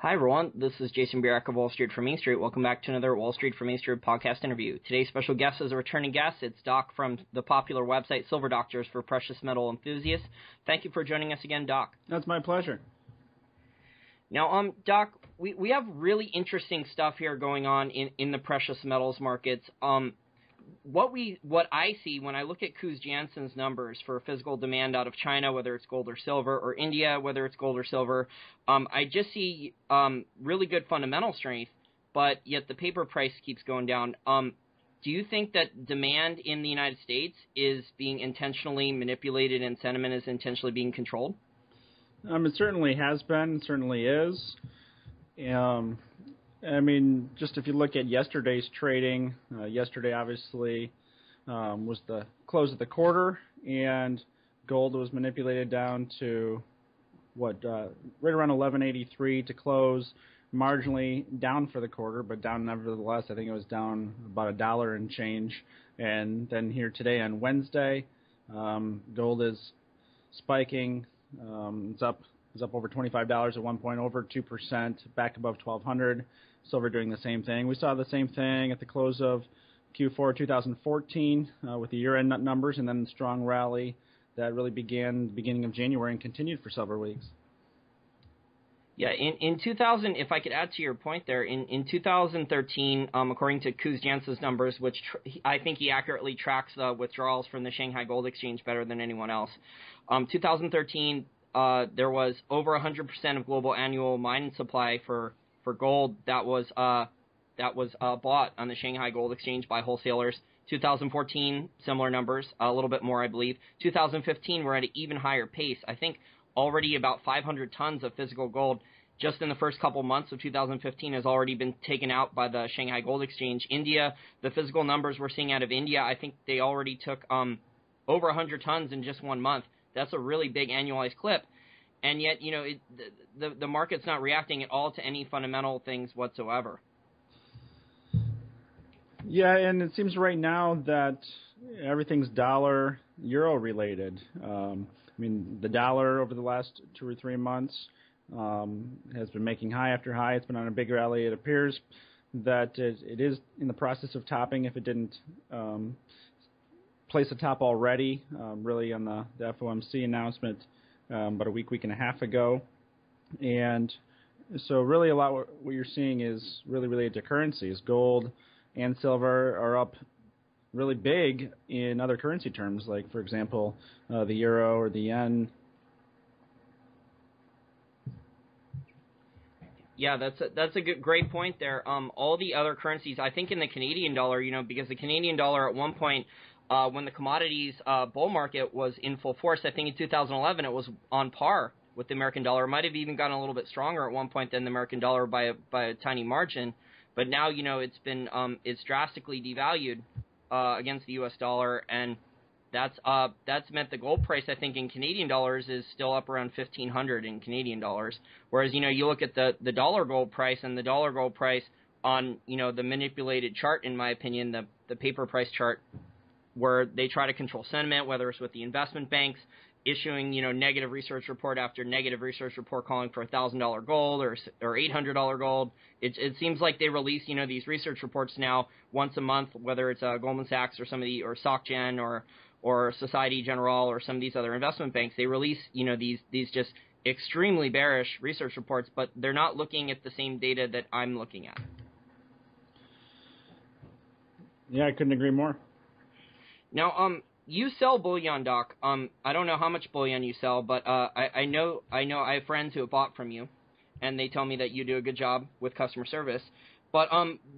Hi everyone, this is Jason Bierek of Wall Street from Main Street. Welcome back to another Wall Street from Main Street podcast interview. Today's special guest is a returning guest. It's Doc from the popular website Silver Doctors for precious metal enthusiasts. Thank you for joining us again, Doc. That's my pleasure. Now, Doc, we have really interesting stuff here going on in the precious metals markets. What I see when I look at Jansen's numbers for physical demand out of China, whether it's gold or silver, or India, whether it's gold or silver, I just see really good fundamental strength, but yet the paper price keeps going down. Do you think that demand in the United States is being intentionally manipulated and sentiment is intentionally being controlled? It certainly has been, certainly is. I mean, just if you look at yesterday's trading, yesterday obviously was the close of the quarter, and gold was manipulated down to right around 1183 to close, marginally down for the quarter, but down nevertheless. I think it was down about $1 and change. And then here today on Wednesday, gold is spiking. It's up over $25 at one point, over 2%, back above 1,200. Silver doing the same thing. We saw the same thing at the close of Q4 2014 with the year-end numbers, and then the strong rally that really began the beginning of January and continued for several weeks. Yeah, in 2000, if I could add to your point there, in 2013, according to Jansen's numbers, which I think he accurately tracks the withdrawals from the Shanghai Gold Exchange better than anyone else, 2013, there was over 100% of global annual mine supply for gold that was bought on the Shanghai Gold Exchange by wholesalers. 2014, similar numbers, a little bit more, I believe. 2015, we're at an even higher pace. I think already about 500 tons of physical gold just in the first couple months of 2015 has already been taken out by the Shanghai Gold Exchange. India, the physical numbers we're seeing out of India, I think they already took over 100 tons in just 1 month. That's a really big annualized clip. And yet, the market's not reacting at all to any fundamental things whatsoever. Yeah, and it seems right now that everything's dollar-euro related. I mean, the dollar over the last 2 or 3 months has been making high after high. It's been on a big rally. It appears that it is in the process of topping if it didn't place a top already, really on the FOMC announcement about a week and a half ago. And so really a lot what you're seeing is really related to currencies. Gold and silver are up really big in other currency terms, like, for example, the euro or the yen. Yeah, that's a great point there. All the other currencies, I think in the Canadian dollar, because the Canadian dollar at one point, when the commodities bull market was in full force, I think in 2011 it was on par with the American dollar. It might have even gotten a little bit stronger at one point than the American dollar by a tiny margin. But now, it's drastically devalued against the U.S. dollar, and that's meant the gold price, I think, in Canadian dollars is still up around 1,500 in Canadian dollars. Whereas, you look at the dollar gold price, and the dollar gold price on, the manipulated chart, in my opinion, the paper price chart, where they try to control sentiment, whether it's with the investment banks issuing, negative research report after negative research report calling for $1,000 gold or $800 gold. It seems like they release, these research reports now once a month, whether it's Goldman Sachs or or SocGen or Societe Generale or some of these other investment banks. They release, these just extremely bearish research reports, but they're not looking at the same data that I'm looking at. Yeah, I couldn't agree more. Now, you sell bullion, Doc. I don't know how much bullion you sell, but I know I have friends who have bought from you, and they tell me that you do a good job with customer service. But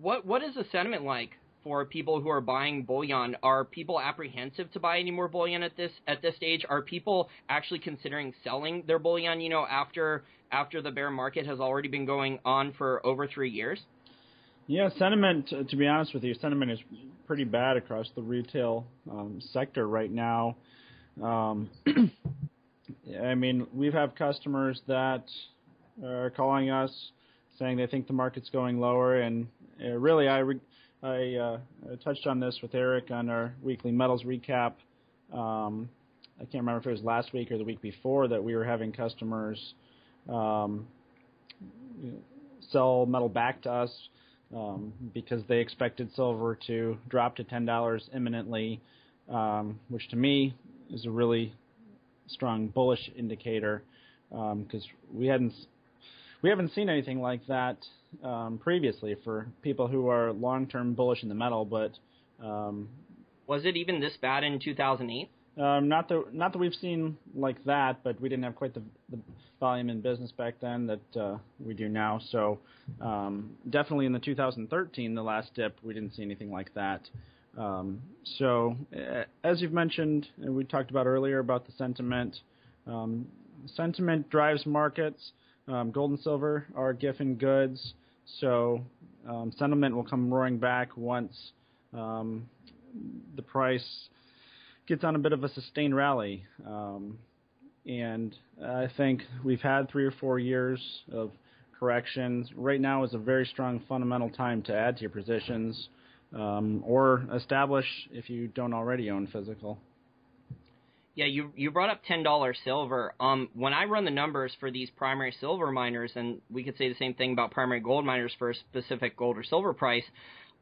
what is the sentiment like for people who are buying bullion? Are people apprehensive to buy any more bullion at this stage? Are people actually considering selling their bullion, after the bear market has already been going on for over 3 years? Yeah, sentiment, to be honest with you, sentiment is pretty bad across the retail sector right now. I mean, we have customers that are calling us saying they think the market's going lower, and really I touched on this with Eric on our weekly metals recap. I can't remember if it was last week or the week before that we were having customers sell metal back to us because they expected silver to drop to $10 imminently, which to me is a really strong bullish indicator because we haven't seen anything like that previously for people who are long-term bullish in the metal. But was it even this bad in 2008? Not that we've seen like that, but we didn't have quite the volume in business back then that we do now. So definitely in the 2013, the last dip, we didn't see anything like that. So as you've mentioned, and we talked about earlier about the sentiment, sentiment drives markets. Gold and silver are giffen goods, so sentiment will come roaring back once the price gets on a bit of a sustained rally. And I think we've had 3 or 4 years of corrections. Right now is a very strong fundamental time to add to your positions or establish if you don't already own physical. Yeah, you brought up $10 silver. When I run the numbers for these primary silver miners, and we could say the same thing about primary gold miners for a specific gold or silver price,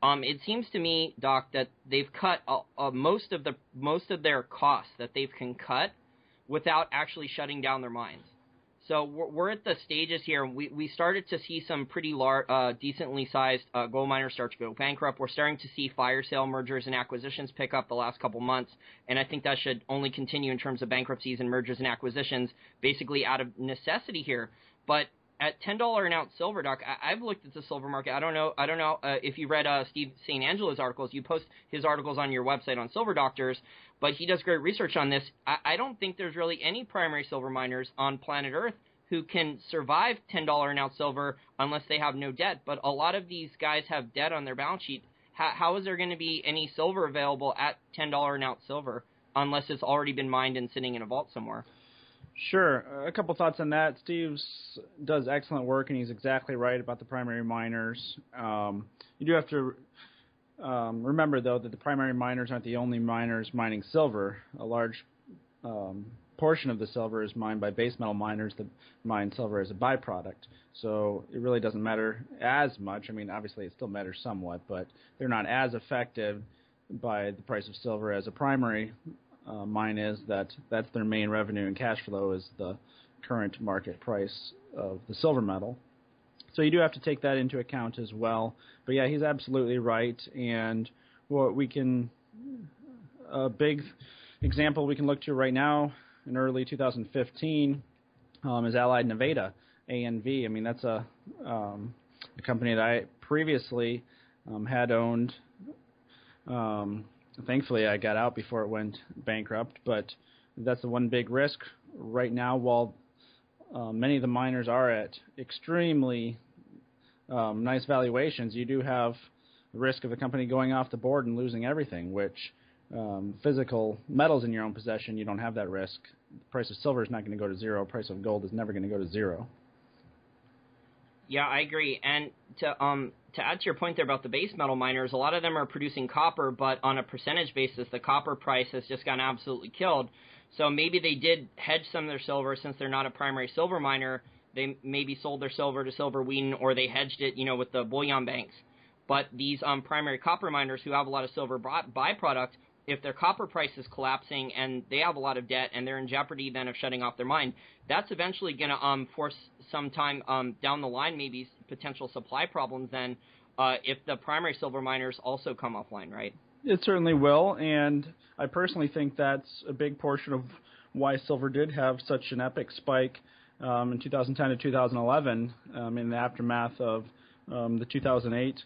it seems to me, Doc, that they've cut most of their costs that they can cut without actually shutting down their mines. So we're at the stages here. We started to see some pretty large, decently sized gold miners start to go bankrupt. We're starting to see fire sale mergers and acquisitions pick up the last couple months, and I think that should only continue in terms of bankruptcies and mergers and acquisitions, basically out of necessity here. But at $10 an ounce silver, Doc, I've looked at the silver market. I don't know if you read Steve St. Angelo's articles. You post his articles on your website on Silver Doctors, but he does great research on this. I don't think there's really any primary silver miners on planet Earth who can survive $10 an ounce silver unless they have no debt. But a lot of these guys have debt on their balance sheet. How is there going to be any silver available at $10 an ounce silver unless it's already been mined and sitting in a vault somewhere? Sure. A couple thoughts on that. Steve does excellent work, and he's exactly right about the primary miners. You do have to remember, though, that the primary miners aren't the only miners mining silver. A large portion of the silver is mined by base metal miners that mine silver as a byproduct. So it really doesn't matter as much. I mean, obviously it still matters somewhat, but they're not as affected by the price of silver as a primary mine is. That's their main revenue and cash flow is the current market price of the silver metal. So you do have to take that into account as well. But yeah, he's absolutely right. And what we can, a big example we can look to right now in early 2015 is Allied Nevada, ANV. I mean, that's a company that I previously had owned. Thankfully, I got out before it went bankrupt, but that's the one big risk right now. While many of the miners are at extremely nice valuations, you do have the risk of the company going off the board and losing everything, which physical metals in your own possession, you don't have that risk. The price of silver is not going to go to zero. The price of gold is never going to go to zero. Yeah, I agree. And to add to your point there about the base metal miners, a lot of them are producing copper, but on a percentage basis, the copper price has just gotten absolutely killed. So maybe they did hedge some of their silver since they're not a primary silver miner. They maybe sold their silver to Silver Wheaton, or they hedged it, with the bullion banks. But these primary copper miners who have a lot of silver byproduct, if their copper price is collapsing and they have a lot of debt and they're in jeopardy then of shutting off their mine, that's eventually going to force some time down the line, maybe potential supply problems then if the primary silver miners also come offline, right? It certainly will, and I personally think that's a big portion of why silver did have such an epic spike in 2010 to 2011 in the aftermath of the 2008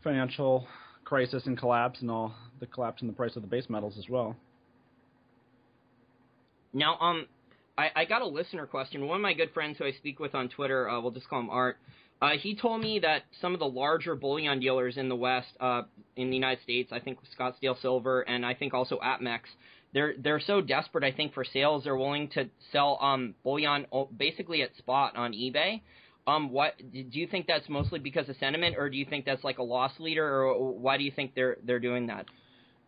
financial crisis and collapse and all the collapse in the price of the base metals as well. Now, I got a listener question. One of my good friends who I speak with on Twitter, we'll just call him Art, he told me that some of the larger bullion dealers in the West, in the United States, I think Scottsdale Silver and I think also APMEX, they're so desperate, I think, for sales, they're willing to sell bullion basically at spot on eBay. What do you think that's mostly because of sentiment, or do you think that's like a loss leader, or why do you think they're doing that?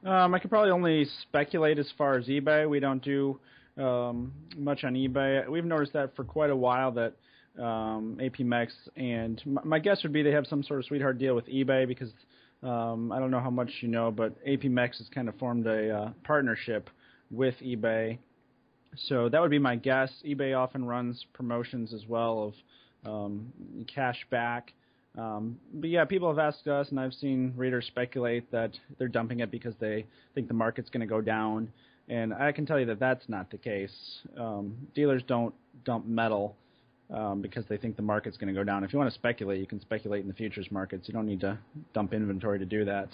I could probably only speculate as far as eBay. We don't do much on eBay. We've noticed that for quite a while that APMEX, and my guess would be they have some sort of sweetheart deal with eBay because I don't know how much you know, but APMEX has kind of formed a partnership with eBay. So that would be my guess. eBay often runs promotions as well of cash back. But yeah, people have asked us, and I've seen readers speculate that they're dumping it because they think the market's going to go down. And I can tell you that that's not the case. Dealers don't dump metal because they think the market's going to go down. If you want to speculate, you can speculate in the futures markets. You don't need to dump inventory to do that.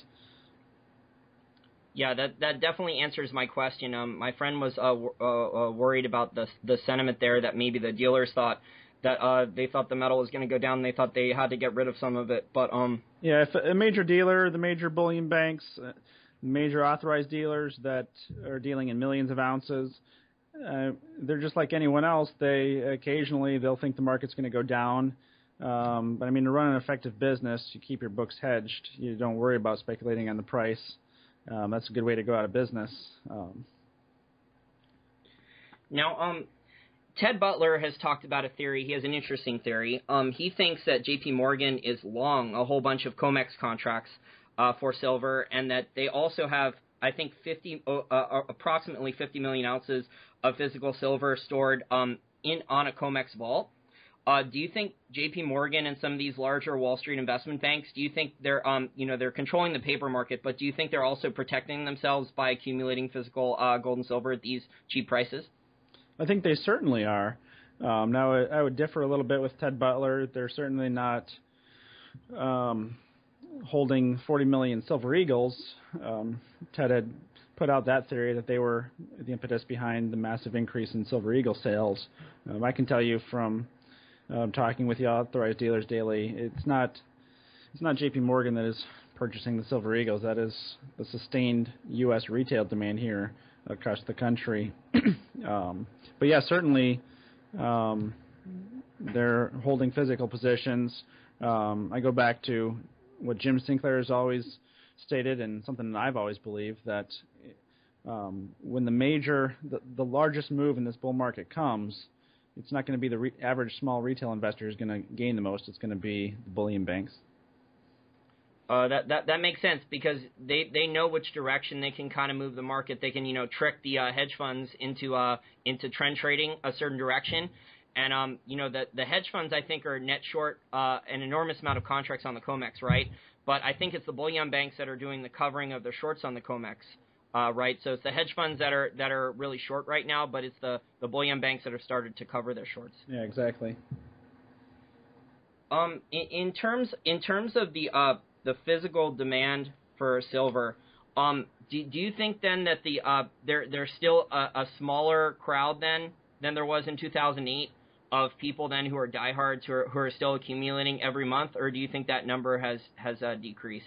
Yeah, that definitely answers my question. My friend was worried about the sentiment there, that maybe the dealers thought that they thought the metal was going to go down and they thought they had to get rid of some of it. But yeah, if a major dealer, the major bullion banks, major authorized dealers that are dealing in millions of ounces, they're just like anyone else. They'll think the market's going to go down. But I mean, to run an effective business, you keep your books hedged. You don't worry about speculating on the price. That's a good way to go out of business. Now, Ted Butler has talked about a theory. He has an interesting theory. He thinks that J.P. Morgan is long a whole bunch of COMEX contracts for silver, and that they also have, I think, approximately 50 million ounces of physical silver stored on a COMEX vault. Do you think J.P. Morgan and some of these larger Wall Street investment banks, do you think they're controlling the paper market, but do you think they're also protecting themselves by accumulating physical gold and silver at these cheap prices? I think they certainly are. Now, I would differ a little bit with Ted Butler. They're certainly not holding 40 million silver eagles. Ted had put out that theory that they were the impetus behind the massive increase in silver eagle sales. I can tell you from talking with the authorized dealers daily, it's not J.P. Morgan that is purchasing the silver eagles. That is the sustained U.S. retail demand here across the country. But yeah, certainly they're holding physical positions. I go back to what Jim Sinclair has always stated, and something that I've always believed, that when the largest move in this bull market comes, it's not going to be the average small retail investor who's going to gain the most. It's going to be the bullion banks. That makes sense, because they know which direction they can kind of move the market. They can trick the hedge funds into trend trading a certain direction, and the hedge funds, I think, are net short an enormous amount of contracts on the COMEX, right? But I think it's the bullion banks that are doing the covering of their shorts on the COMEX, right? So it's the hedge funds that are really short right now, but it's the bullion banks that have started to cover their shorts. Yeah, exactly. In terms of the physical demand for silver, do you think then that there's still a smaller crowd than there was in 2008 of people then who are diehards who are still accumulating every month, or do you think that number has decreased?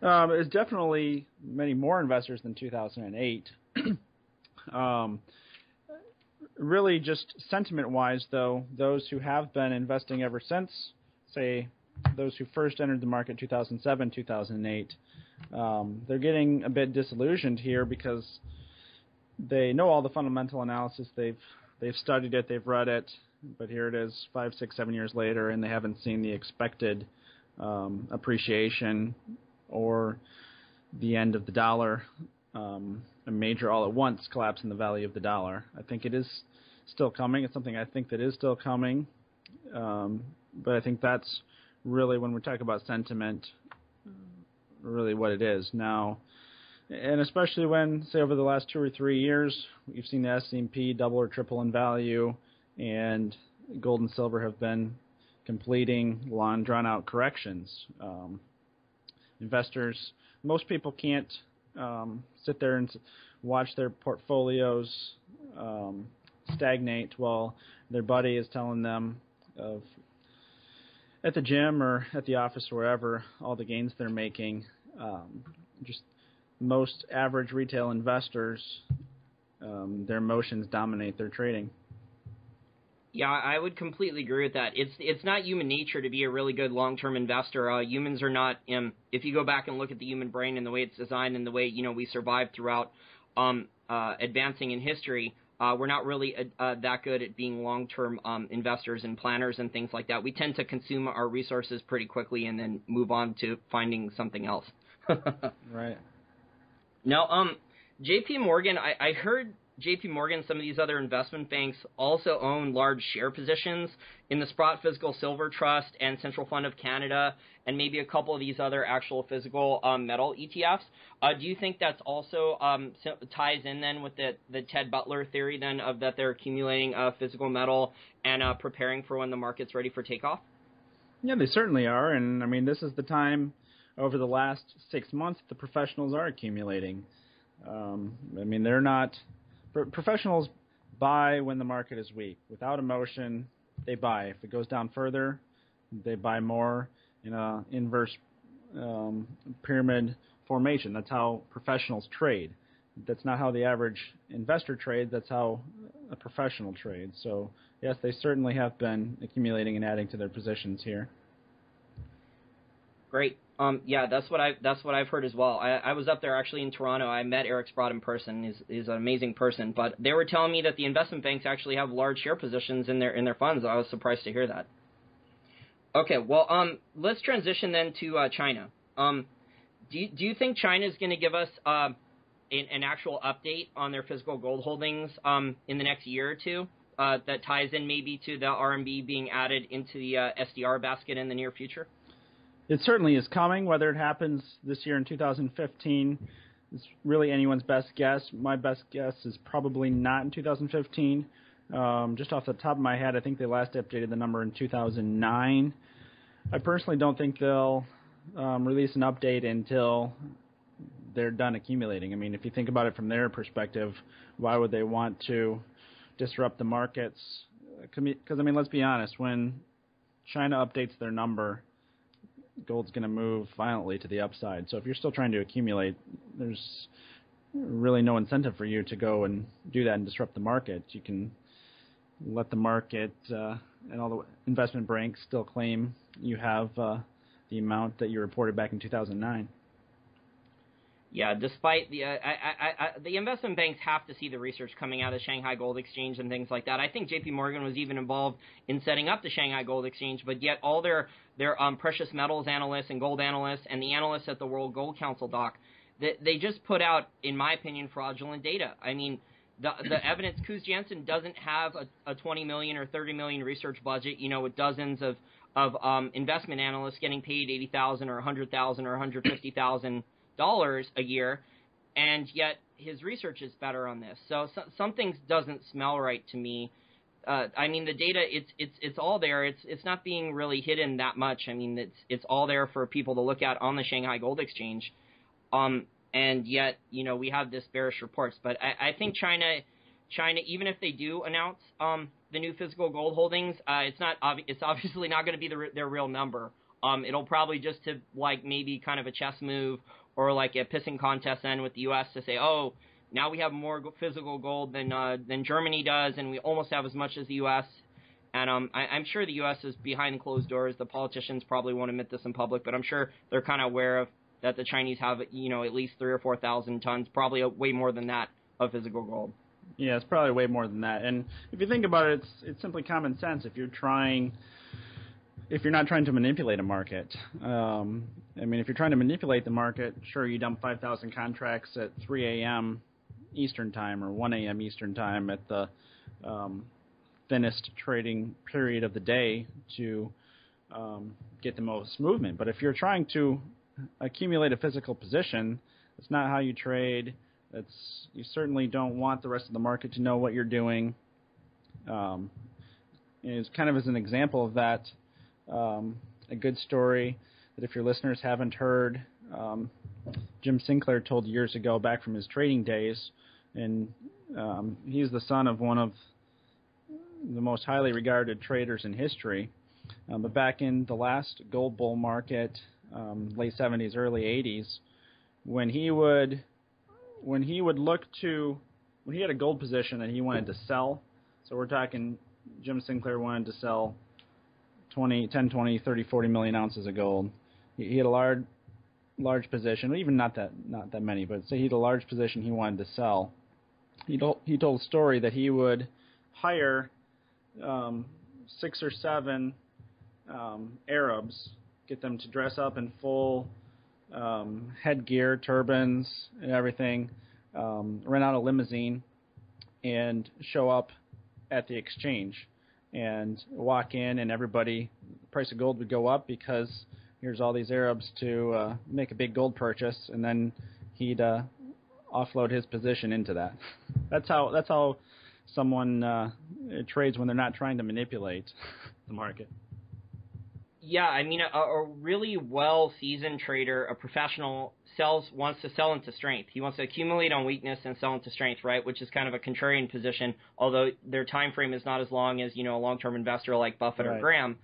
There's definitely many more investors than 2008. Really, just sentiment-wise, though, those who have been investing ever since, say, those who first entered the market 2007, 2008, they're getting a bit disillusioned here because they know all the fundamental analysis. They've studied it, they've read it, but here it is 5, 6, 7 years later, and they haven't seen the expected appreciation or the end of the dollar, a major all-at-once collapse in the value of the dollar. I think it is still coming. It's something I think that is still coming, but I think that's really, when we talk about sentiment, really what it is now. And especially when, say, over the last 2 or 3 years, we've seen the S&P double or triple in value, and gold and silver have been completing long, drawn-out corrections. Investors, most people can't sit there and watch their portfolios stagnate while their buddy is telling them of, at the gym or at the office or wherever, all the gains they're making. Just most average retail investors, their emotions dominate their trading. Yeah, I would completely agree with that. It's not human nature to be a really good long-term investor. Humans are not. If you go back and look at the human brain and the way it's designed and the way we survived throughout advancing in history, we're not really that good at being long-term investors and planners and things like that. We tend to consume our resources pretty quickly and then move on to finding something else. Right. Now, J.P. Morgan, I heard J.P. Morgan, some of these other investment banks also own large share positions in the Sprott Physical Silver Trust and Central Fund of Canada, and maybe a couple of these other actual physical metal ETFs. Do you think that's also ties in then with the Ted Butler theory then of that they're accumulating physical metal and preparing for when the market's ready for takeoff? Yeah, they certainly are, and I mean this is the time over the last 6 months the professionals are accumulating. I mean they're not. Professionals buy when the market is weak. Without emotion, they buy. If it goes down further, they buy more in an inverse pyramid formation. That's how professionals trade. That's not how the average investor trades. That's how a professional trades. So, yes, they certainly have been accumulating and adding to their positions here. Great. Yeah, that's what I've heard as well. I was up there actually in Toronto. I met Eric Sprott in person. He's an amazing person. But they were telling me that the investment banks actually have large share positions in their funds. I was surprised to hear that. Okay, well, let's transition then to China. Do you think China is going to give us an actual update on their physical gold holdings in the next year or two that ties in maybe to the RMB being added into the SDR basket in the near future? It certainly is coming. Whether it happens this year in 2015 is really anyone's best guess. My best guess is probably not in 2015. Just off the top of my head, I think they last updated the number in 2009. I personally don't think they'll release an update until they're done accumulating. I mean, if you think about it from their perspective, why would they want to disrupt the markets? Because, I mean, let's be honest, when China updates their number, gold's going to move violently to the upside. So if you're still trying to accumulate, there's really no incentive for you to go and do that and disrupt the market. You can let the market and all the investment banks still claim you have the amount that you reported back in 2009. Yeah, despite the investment banks have to see the research coming out of the Shanghai Gold Exchange and things like that. I think J.P. Morgan was even involved in setting up the Shanghai Gold Exchange, but yet all their precious metals analysts and gold analysts and the analysts at the World Gold Council they just put out, in my opinion, fraudulent data. I mean, the evidence, Kuz Jensen doesn't have a 20 million or 30 million research budget, with dozens of investment analysts getting paid $80,000 or $100,000 or $150,000 a year, and yet his research is better on this. So something doesn't smell right to me. I mean, the data, it's all there. It's not being really hidden that much. I mean, it's all there for people to look at on the Shanghai Gold Exchange. And yet, we have this bearish reports. But I think China, even if they do announce the new physical gold holdings, it's obviously not going to be their real number. It'll probably just to maybe kind of a chess move or like a pissing contest then with the U.S. to say, oh, now we have more physical gold than Germany does, and we almost have as much as the U.S. And I'm sure the U.S. is behind closed doors. The politicians probably won't admit this in public, but I'm sure they're kind of aware of that the Chinese have, at least 3,000 or 4,000 tons, probably way more than that, of physical gold. Yeah, it's probably way more than that. And if you think about it, it's simply common sense. If you're not trying to manipulate a market, if you're trying to manipulate the market, sure, you dump 5,000 contracts at 3 a.m. Eastern Time or 1 a.m. Eastern Time at the thinnest trading period of the day to get the most movement. But if you're trying to accumulate a physical position, that's not how you trade. You certainly don't want the rest of the market to know what you're doing. It's kind of as an example of that, a good story that if your listeners haven't heard, Jim Sinclair told years ago back from his trading days, and he's the son of one of the most highly regarded traders in history. But back in the last gold bull market, late 70s, early 80s, when he had a gold position that he wanted to sell, so we're talking Jim Sinclair wanted to sell 10, 20, 30, 40 million ounces of gold. He had a large position, even not that many, but say he had a large position he wanted to sell. he told a story that he would hire 6 or 7 Arabs, get them to dress up in full headgear, turbans, and everything, rent out a limousine, and show up at the exchange and walk in, and the price of gold would go up because here's all these Arabs to make a big gold purchase, and then he'd offload his position into that. That's how someone trades when they're not trying to manipulate the market. Yeah, I mean, a really well-seasoned trader, a professional, wants to sell into strength. He wants to accumulate on weakness and sell into strength, right? Which is kind of a contrarian position, although their time frame is not as long as, a long-term investor like Buffett or Graham.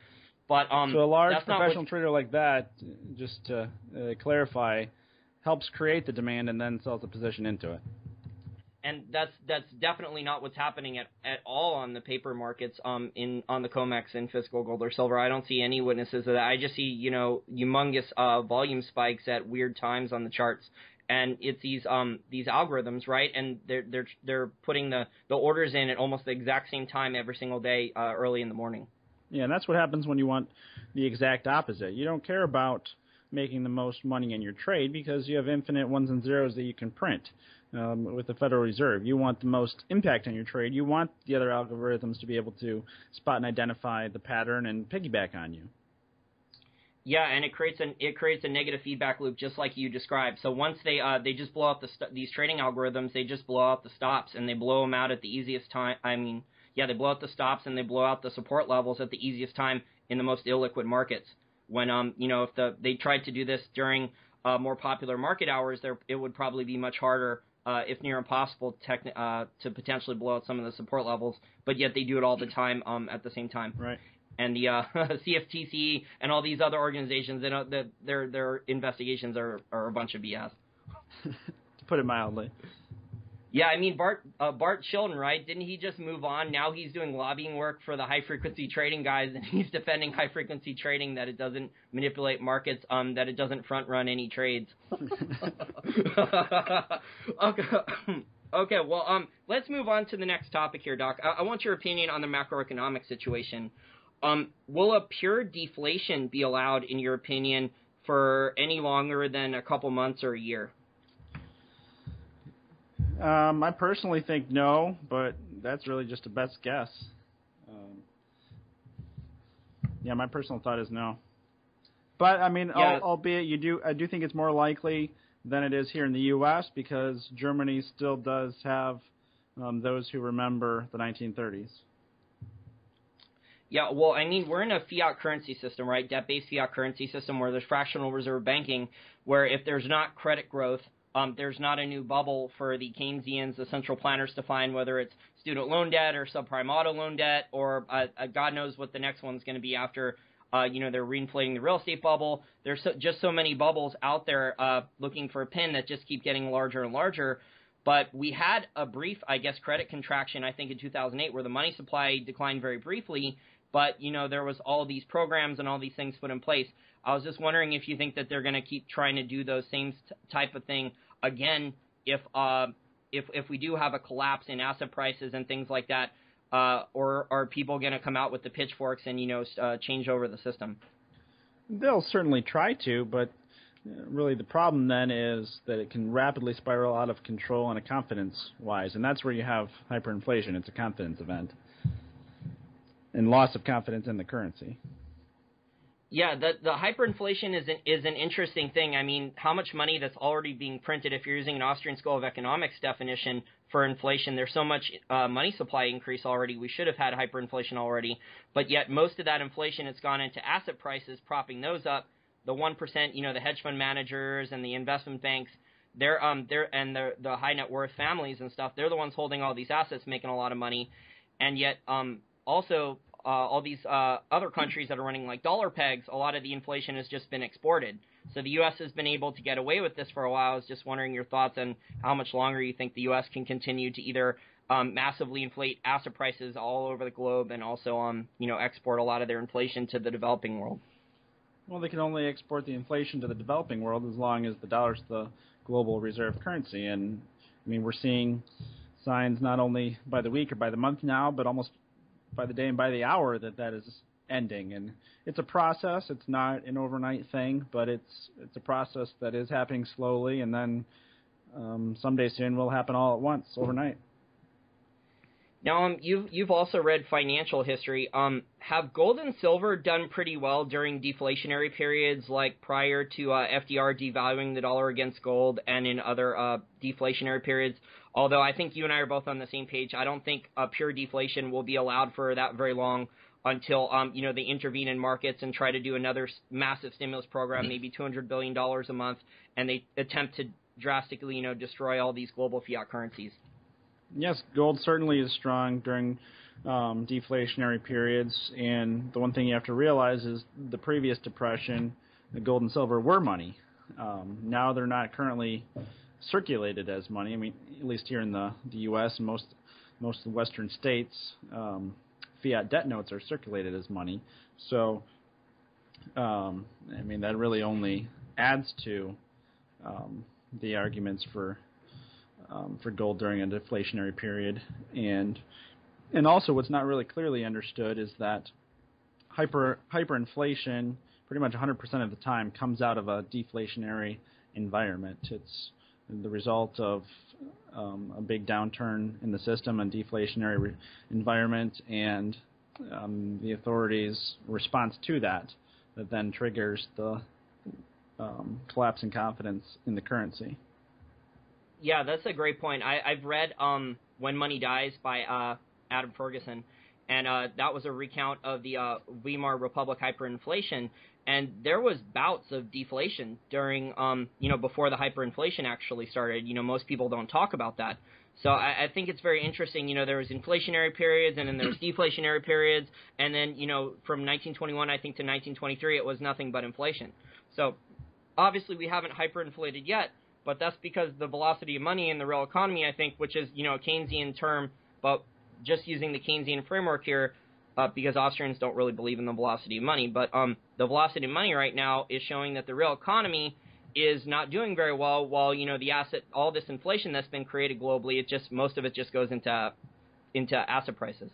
But so a large professional trader like that, just to clarify, helps create the demand and then sells the position into it. And that's definitely not what's happening at all on the paper markets on the COMEX and physical gold or silver. I don't see any witnesses of that. I just see humongous volume spikes at weird times on the charts, and it's these algorithms, right? And they're putting the orders in at almost the exact same time every single day early in the morning. Yeah, and that's what happens when you want the exact opposite. You don't care about making the most money in your trade because you have infinite ones and zeros that you can print. With the Federal Reserve, you want the most impact on your trade. You want the other algorithms to be able to spot and identify the pattern and piggyback on you. Yeah, and it creates a negative feedback loop, just like you described. So once they just blow up these trading algorithms, they just blow out the stops and they blow them out at the easiest time. They blow out the stops and they blow out the support levels at the easiest time in the most illiquid markets. When if they tried to do this during more popular market hours, it would probably be much harder. If near impossible to potentially blow out some of the support levels, but yet they do it all the time at the same time. Right. And the CFTC and all these other organizations, their investigations are a bunch of BS. To put it mildly. Yeah, I mean, Bart Chilton, right? Didn't he just move on? Now he's doing lobbying work for the high-frequency trading guys, and he's defending high-frequency trading, that it doesn't manipulate markets, that it doesn't front-run any trades. Okay, well, let's move on to the next topic here, Doc. I want your opinion on the macroeconomic situation. Will a pure deflation be allowed, in your opinion, for any longer than a couple months or a year? I personally think no, but that's really just a best guess. My personal thought is no. But I mean, albeit I do think it's more likely than it is here in the U.S. because Germany still does have those who remember the 1930s. Yeah, well, I mean, we're in a fiat currency system, right? Debt-based fiat currency system where there's fractional reserve banking, where if there's not credit growth, there's not a new bubble for the Keynesians, the central planners, to find, whether it's student loan debt or subprime auto loan debt, or God knows what the next one's going to be after, they're reinflating the real estate bubble. There's just so many bubbles out there looking for a pin that just keep getting larger and larger. But we had a brief, credit contraction, I think, in 2008 where the money supply declined very briefly, but, there was all these programs and all these things put in place. I was just wondering if you think that they're going to keep trying to do those same type of thing again if we do have a collapse in asset prices and things like that, or are people going to come out with the pitchforks and change over the system? They'll certainly try to, but really the problem then is that it can rapidly spiral out of control on a confidence-wise, and that's where you have hyperinflation. It's a confidence event and loss of confidence in the currency. Yeah, the hyperinflation is an interesting thing. I mean, how much money that's already being printed, if you're using an Austrian School of Economics definition for inflation, there's so much money supply increase already. We should have had hyperinflation already, but yet most of that inflation has gone into asset prices, propping those up. The 1%, the hedge fund managers and the investment banks, they're the high net worth families and stuff, they're the ones holding all these assets, making a lot of money, and yet also all these other countries that are running like dollar pegs, a lot of the inflation has just been exported. So the U.S. has been able to get away with this for a while. I was just wondering your thoughts on how much longer you think the U.S. can continue to either massively inflate asset prices all over the globe and also export a lot of their inflation to the developing world. Well, they can only export the inflation to the developing world as long as the dollar's the global reserve currency. And, I mean, we're seeing signs not only by the week or by the month now, but almost by the day and by the hour that is ending. And it's a process. It's not an overnight thing, but it's a process that is happening slowly, and then someday soon will happen all at once overnight. Now, you've also read financial history. Have gold and silver done pretty well during deflationary periods, like prior to FDR devaluing the dollar against gold, and in other deflationary periods? Although I think you and I are both on the same page, I don't think pure deflation will be allowed for that very long until they intervene in markets and try to do another massive stimulus program, maybe $200 billion a month, and they attempt to drastically destroy all these global fiat currencies. Yes, gold certainly is strong during deflationary periods, and the one thing you have to realize is the previous depression, the gold and silver were money. Now they're not currently circulated as money. I mean, at least here in the U.S. and most of the Western states, fiat debt notes are circulated as money. So, that really only adds to the arguments for gold during a deflationary period, and also what's not really clearly understood is that hyperinflation pretty much 100% of the time comes out of a deflationary environment. It's the result of a big downturn in the system, a deflationary environment, and the authorities' response to that then triggers the collapse in confidence in the currency. Yeah, that's a great point. I've read When Money Dies by Adam Ferguson, and that was a recount of the Weimar Republic hyperinflation, and there was bouts of deflation during, before the hyperinflation actually started. Most people don't talk about that. So I think it's very interesting. There was inflationary periods, and then there was deflationary periods, and then, from 1921, I think, to 1923, it was nothing but inflation. So obviously we haven't hyperinflated yet, but that's because the velocity of money in the real economy, I think, which is, a Keynesian term, but just using the Keynesian framework here, because Austrians don't really believe in the velocity of money, but the velocity of money right now is showing that the real economy is not doing very well, while, all this inflation that's been created globally, most of it just goes into asset prices.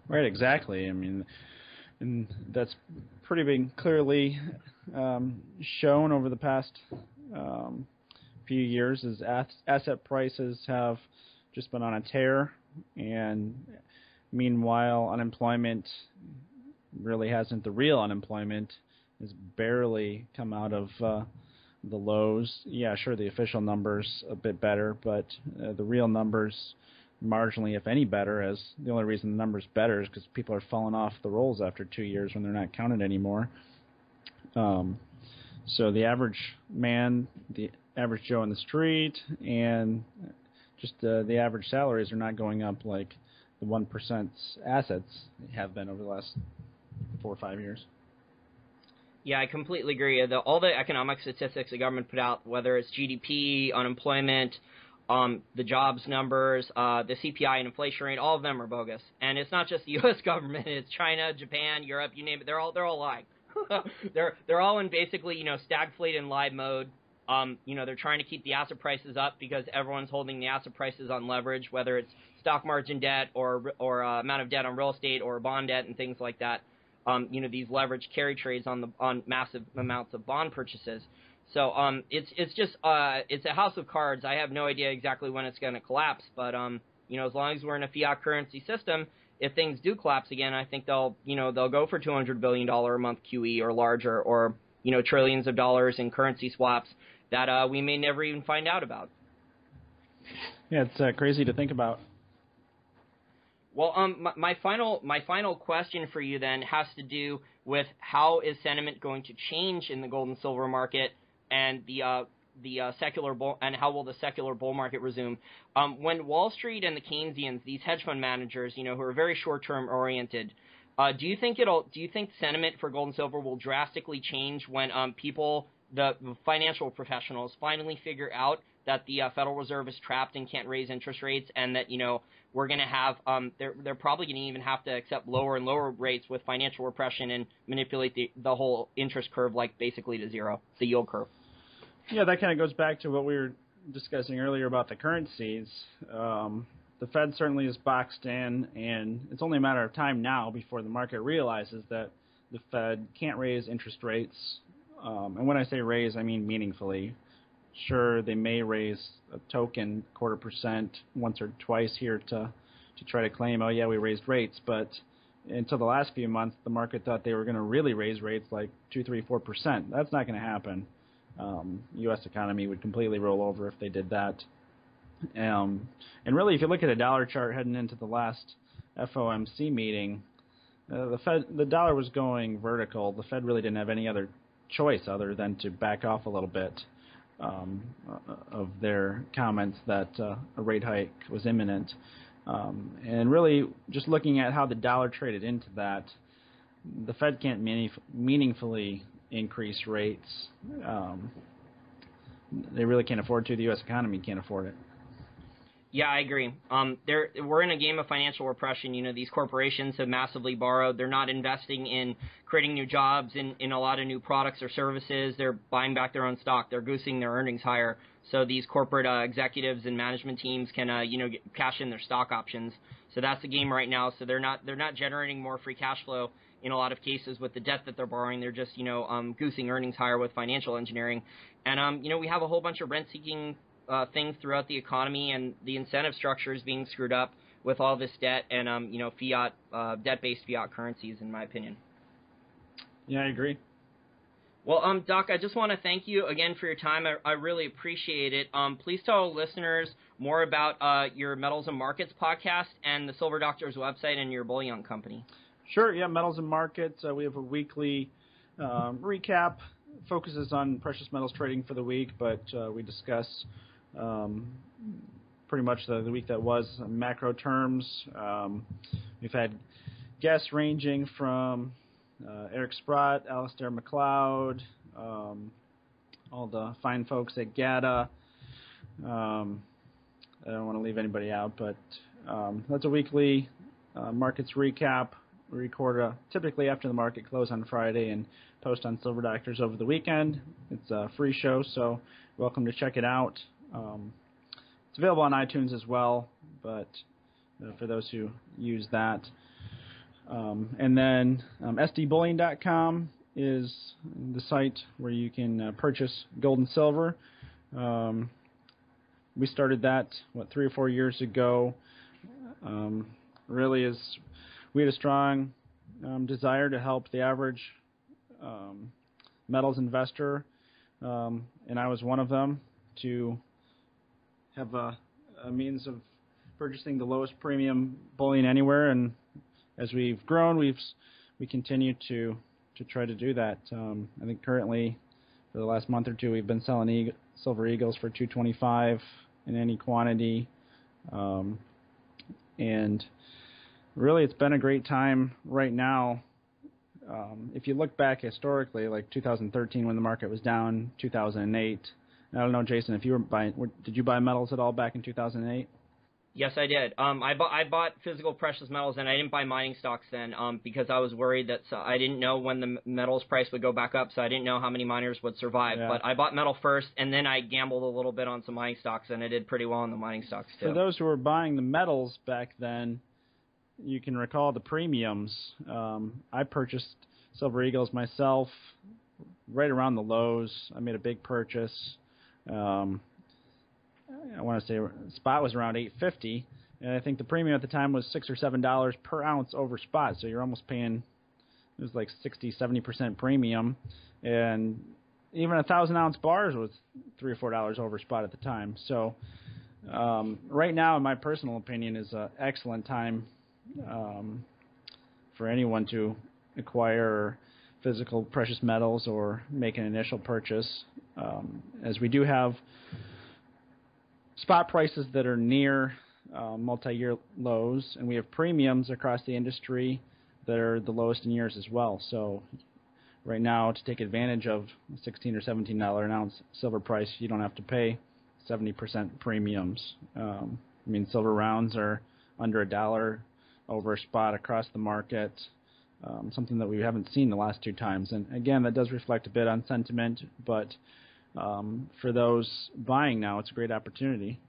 Right, exactly. And that's pretty been clearly shown over the past few years as asset prices have just been on a tear, and meanwhile unemployment really hasn't. The real unemployment has barely come out of the lows. Yeah, sure, the official numbers a bit better, but the real numbers marginally, if any, better, as the only reason the number's better is because people are falling off the rolls after 2 years when they're not counted anymore. So the average man, the average Joe in the street, and just the average salaries are not going up like the 1%'s assets have been over the last 4 or 5 years. Yeah, I completely agree. All the economic statistics the government put out, whether it's GDP, unemployment, the jobs numbers, the CPI and inflation rate, all of them are bogus. And it's not just the U.S. government; it's China, Japan, Europe, you name it. They're all lying. they're all in basically stagflate and lie mode. They're trying to keep the asset prices up because everyone's holding the asset prices on leverage, whether it's stock margin debt or amount of debt on real estate or bond debt and things like that. These leverage carry trades on massive amounts of bond purchases. So it's just it's a house of cards. I have no idea exactly when it's going to collapse, but as long as we're in a fiat currency system, if things do collapse again, I think they'll go for $200 billion a month QE or larger, or trillions of dollars in currency swaps that we may never even find out about. Yeah, it's crazy to think about. Well, my final question for you then has to do with how is sentiment going to change in the gold and silver market, and the secular bull, and how will the secular bull market resume? When Wall Street and the Keynesians, these hedge fund managers, who are very short-term oriented, do you think sentiment for gold and silver will drastically change when people, the financial professionals, finally figure out that the Federal Reserve is trapped and can't raise interest rates, and that we're going to have they're probably going to even have to accept lower and lower rates with financial repression and manipulate the whole interest curve basically to zero, the yield curve. Yeah, that kind of goes back to what we were discussing earlier about the currencies. the Fed certainly is boxed in, and it's only a matter of time now before the market realizes that the Fed can't raise interest rates. And when I say raise, I mean meaningfully. Sure, they may raise a token 0.25% once or twice here to try to claim, oh yeah, we raised rates, but until the last few months, the market thought they were going to really raise rates like 2, 3, 4%. That's not going to happen. U.S. economy would completely roll over if they did that. And really, if you look at a dollar chart heading into the last FOMC meeting, the dollar was going vertical. The Fed really didn't have any other choice other than to back off a little bit of their comments that a rate hike was imminent. And really, just looking at how the dollar traded into that, the Fed can't meaningfully increase rates. They really can't afford to. The U.S. economy can't afford it. Yeah, I agree. We're in a game of financial repression. You know, these corporations have massively borrowed. They're not investing in creating new jobs in a lot of new products or services. They're buying back their own stock. They're goosing their earnings higher. So these corporate executives and management teams can, cash in their stock options. So that's the game right now. So they're not generating more free cash flow in a lot of cases with the debt that they're borrowing. They're just, goosing earnings higher with financial engineering. And, we have a whole bunch of rent-seeking things throughout the economy, and the incentive structure is being screwed up with all this debt and, fiat, debt-based fiat currencies, in my opinion. Yeah, I agree. Well, Doc, I just want to thank you again for your time. I really appreciate it. Please tell listeners more about your Metals and Markets podcast and the Silver Doctor's website and your bullion company. Sure, yeah, Metals and Markets. We have a weekly recap, focuses on precious metals trading for the week, but we discuss pretty much the week that was macro terms. We've had guests ranging from Eric Sprott, Alistair McLeod, all the fine folks at GATA. I don't want to leave anybody out, but that's a weekly markets recap. We record typically after the market close on Friday and post on Silver Doctors over the weekend. It's a free show, so welcome to check it out. It's available on iTunes as well, but for those who use that. And then sdbullion.com is the site where you can purchase gold and silver. We started that, 3 or 4 years ago. Really we had a strong desire to help the average metals investor, and I was one of them, to have a means of purchasing the lowest premium bullion anywhere. And as we've grown, we continue to try to do that. I think currently, for the last month or two, we've been selling Silver Eagles for $225 in any quantity, and really, it's been a great time right now. If you look back historically, like 2013 when the market was down, 2008. I don't know, Jason, if you were buying, did you buy metals at all back in 2008? Yes, I did. I bought physical precious metals, and I didn't buy mining stocks then because I was worried that I didn't know when the metals price would go back up, so I didn't know how many miners would survive. Yeah. But I bought metal first, and then I gambled a little bit on some mining stocks, and I did pretty well on the mining stocks too. For those who were buying the metals back then, you can recall the premiums. I purchased Silver Eagles myself right around the lows. I made a big purchase. I want to say spot was around $8.50, and I think the premium at the time was $6 or $7 per ounce over spot. So you're almost paying, it was like 60-70% premium, and even 1,000-ounce bars was $3 or $4 over spot at the time. So right now, in my personal opinion, is an excellent time for anyone to acquire physical precious metals or make an initial purchase, as we do have spot prices that are near multi-year lows, and we have premiums across the industry that are the lowest in years as well. So right now, to take advantage of $16 or $17 an ounce silver price, you don't have to pay 70% premiums. Silver rounds are under $1 over spot across the market, something that we haven't seen the last 2 times. And again, that does reflect a bit on sentiment, but for those buying now, it's a great opportunity.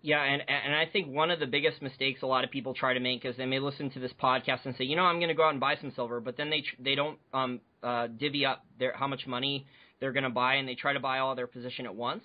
Yeah, and I think one of the biggest mistakes a lot of people try to make is they may listen to this podcast and say, I'm going to go out and buy some silver, but then they don't divvy up how much money they're going to buy, and they try to buy all their position at once.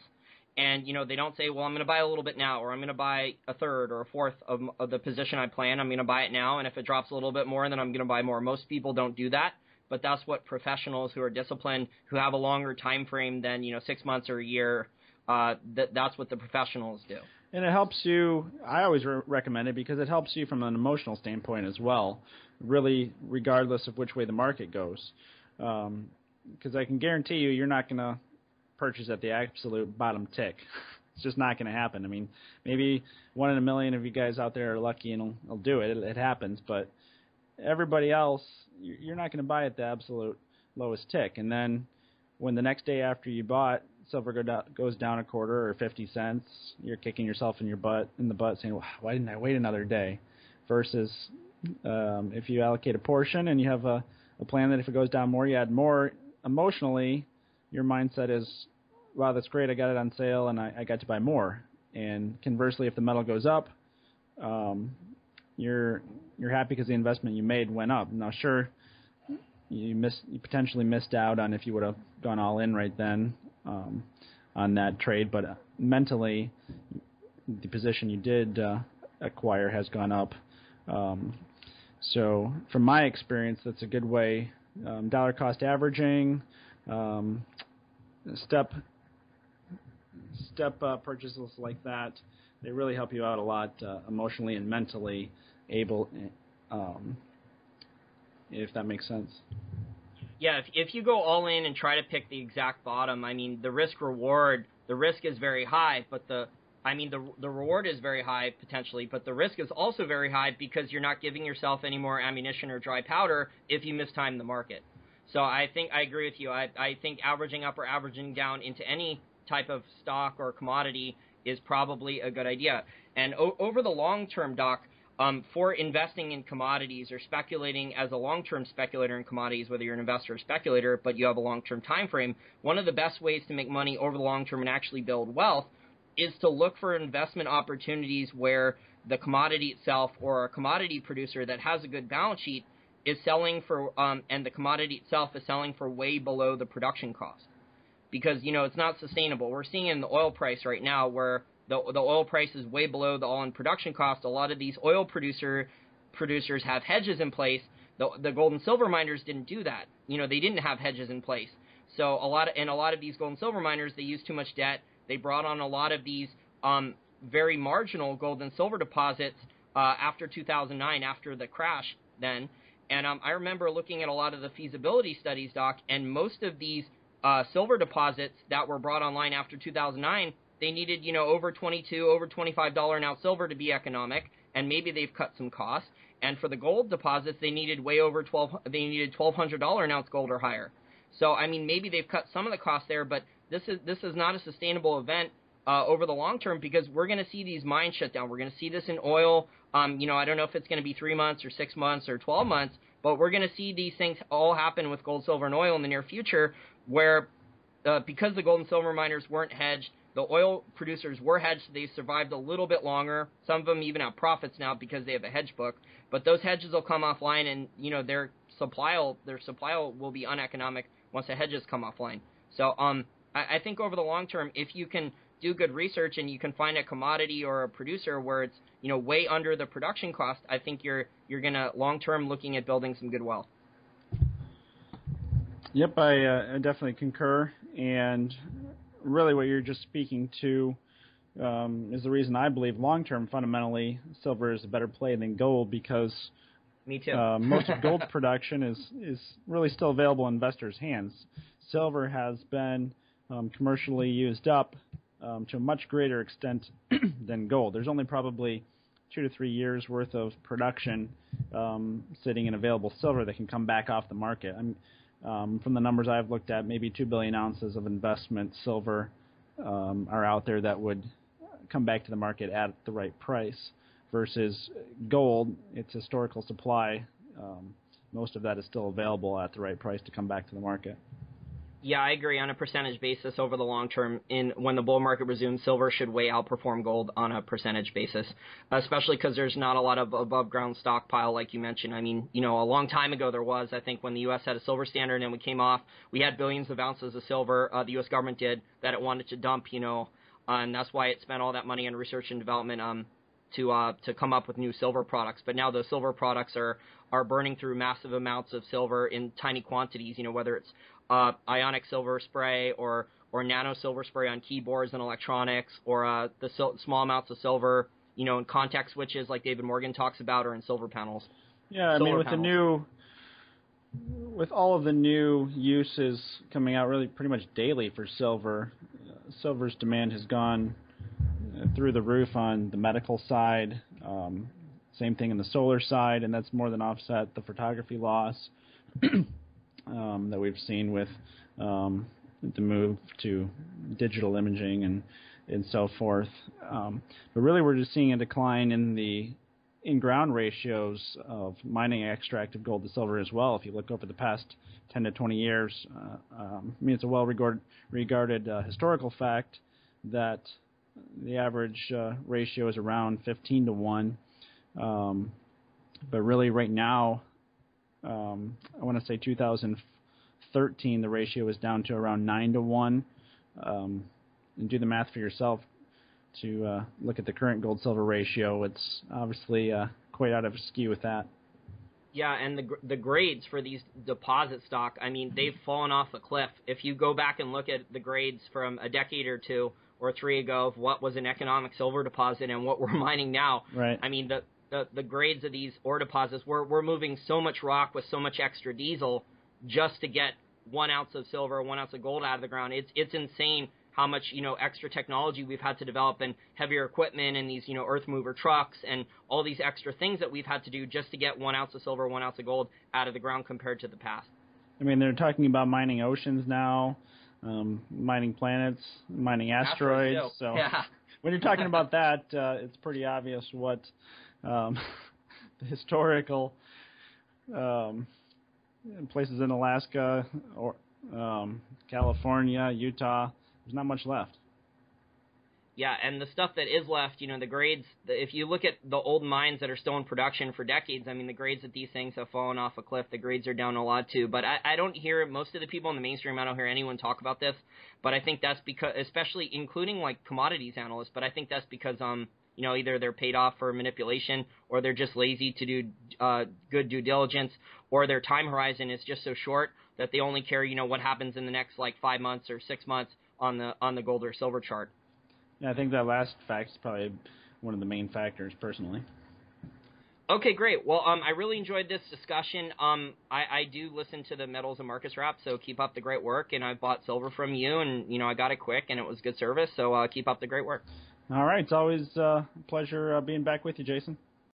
And, they don't say, well, I'm going to buy a little bit now, or I'm going to buy a third or a fourth of the position I plan. I'm going to buy it now, and if it drops a little bit more, then I'm going to buy more. Most people don't do that, but that's what professionals who are disciplined, who have a longer time frame than, 6 months or a year, that's what the professionals do. And it helps you, I always recommend it because it helps you from an emotional standpoint as well, really regardless of which way the market goes. Because I can guarantee you're not going to purchase at the absolute bottom tick. It's just not going to happen. I mean, maybe 1 in a million of you guys out there are lucky and will do it. It happens. But everybody else, you're not going to buy at the absolute lowest tick. And then when the next day after you bought, silver goes down a quarter or 50 cents, you're kicking yourself in the butt saying, well, why didn't I wait another day? Versus if you allocate a portion and you have a plan that if it goes down more, you add more, emotionally, your mindset is, wow, that's great, I got it on sale and I got to buy more. And conversely, if the metal goes up, you're happy because the investment you made went up. Now, sure, you potentially missed out on if you would have gone all in right then on that trade, but mentally, the position you did acquire has gone up. So, from my experience, that's a good way. Dollar cost averaging, step purchases like that, they really help you out a lot emotionally and mentally. If that makes sense. Yeah, if you go all in and try to pick the exact bottom, I mean, the risk is very high, but the reward is very high potentially, but the risk is also very high because you're not giving yourself any more ammunition or dry powder if you mistime the market. So I think I agree with you. I think averaging up or averaging down into any type of stock or commodity is probably a good idea. And over the long term, Doc, for investing in commodities or speculating as a long-term speculator in commodities, whether you're an investor or speculator, but you have a long-term time frame, one of the best ways to make money over the long term and actually build wealth is to look for investment opportunities where the commodity itself or a commodity producer that has a good balance sheet is selling for, and the commodity itself is selling for way below the production cost. Because, it's not sustainable. We're seeing in the oil price right now where the oil price is way below the all-in production cost. A lot of these oil producers have hedges in place. The gold and silver miners didn't do that. They didn't have hedges in place. So a lot of these gold and silver miners, they used too much debt. They brought on a lot of these very marginal gold and silver deposits after 2009, after the crash then. And I remember looking at a lot of the feasibility studies, Doc, and most of these silver deposits that were brought online after 2009, they needed, over $22, over $25 an ounce silver to be economic, and maybe they've cut some costs. And for the gold deposits, they needed $1,200 an ounce gold or higher. So, maybe they've cut some of the costs there, but this is not a sustainable event over the long term because we're going to see these mines shut down. We're going to see this in oil. I don't know if it's going to be 3 months or 6 months or 12 months, but we're going to see these things all happen with gold, silver, and oil in the near future where because the gold and silver miners weren't hedged, the oil producers were hedged. They survived a little bit longer. Some of them even have profits now because they have a hedge book. But those hedges will come offline, and their supply will be uneconomic once the hedges come offline. So I think over the long term, if you can do good research and you can find a commodity or a producer where it's way under the production cost, I think you're gonna long term looking at building some good wealth. Yep, I definitely concur, and really what you're just speaking to is the reason I believe long-term fundamentally silver is a better play than gold because Me too. Most of gold's production is really still available in investors' hands. Silver has been commercially used up to a much greater extent than gold. There's only probably 2 to 3 years worth of production sitting in available silver that can come back off the market. From the numbers I've looked at, maybe 2 billion ounces of investment silver are out there that would come back to the market at the right price versus gold, its historical supply. Most of that is still available at the right price to come back to the market. Yeah, I agree. On a percentage basis over the long term, when the bull market resumes, silver should way outperform gold on a percentage basis, especially because there's not a lot of above ground stockpile like you mentioned. I mean, a long time ago there was. I think when the U.S. had a silver standard and we came off, we had billions of ounces of silver. The U.S. government did that it wanted to dump, and that's why it spent all that money on research and development to come up with new silver products. But now those silver products are burning through massive amounts of silver in tiny quantities, whether it's ionic silver spray or nano silver spray on keyboards and electronics, or the small amounts of silver, in contact switches like David Morgan talks about, or in silver panels. Yeah, I mean, with all of the new uses coming out really pretty much daily for silver, silver's demand has gone through the roof on the medical side. Same thing in the solar side, and that's more than offset the photography loss that we've seen with the move to digital imaging and so forth. But really, we're just seeing a decline in the in-ground ratios of mining extractive gold to silver as well. If you look over the past 10 to 20 years, I mean, it's a well-regarded historical fact that the average ratio is around 15 to 1. But really, right now, I want to say 2013, the ratio is down to around 9 to 1. And do the math for yourself to look at the current gold-silver ratio. It's obviously quite out of skew with that. Yeah, and the grades for these deposit stock, I mean, they've fallen off a cliff. If you go back and look at the grades from a decade or two or three ago of what was an economic silver deposit and what we're mining now, right. I mean, the grades of these ore deposits, we're moving so much rock with so much extra diesel just to get 1 ounce of silver, 1 ounce of gold out of the ground. It's insane how much, extra technology we've had to develop, and heavier equipment, and these, earth mover trucks, and all these extra things that we've had to do just to get 1 ounce of silver, 1 ounce of gold out of the ground compared to the past. I mean, they're talking about mining oceans now, mining planets, mining asteroids. So yeah. When you're talking about that, it's pretty obvious what the historical places in Alaska or California, Utah, there's not much left. Yeah, and the stuff that is left, the grades, if you look at the old mines that are still in production for decades, I mean, the grades at these things have fallen off a cliff. The grades are down a lot, too. But I don't hear, most of the people in the mainstream, I don't hear anyone talk about this. But I think that's because, especially including, like, commodities analysts, but I think that's because, either they're paid off for manipulation, or they're just lazy to do good due diligence, or their time horizon is just so short that they only care, what happens in the next, 5 months or 6 months on the gold or silver chart. Yeah, I think that last fact is probably one of the main factors, personally. Okay, great. Well, I really enjoyed this discussion. I do listen to the Metals and Markets Wrap, so keep up the great work. And I bought silver from you, and, I got it quick, and it was good service, so keep up the great work. All right. It's always a pleasure being back with you, Jason.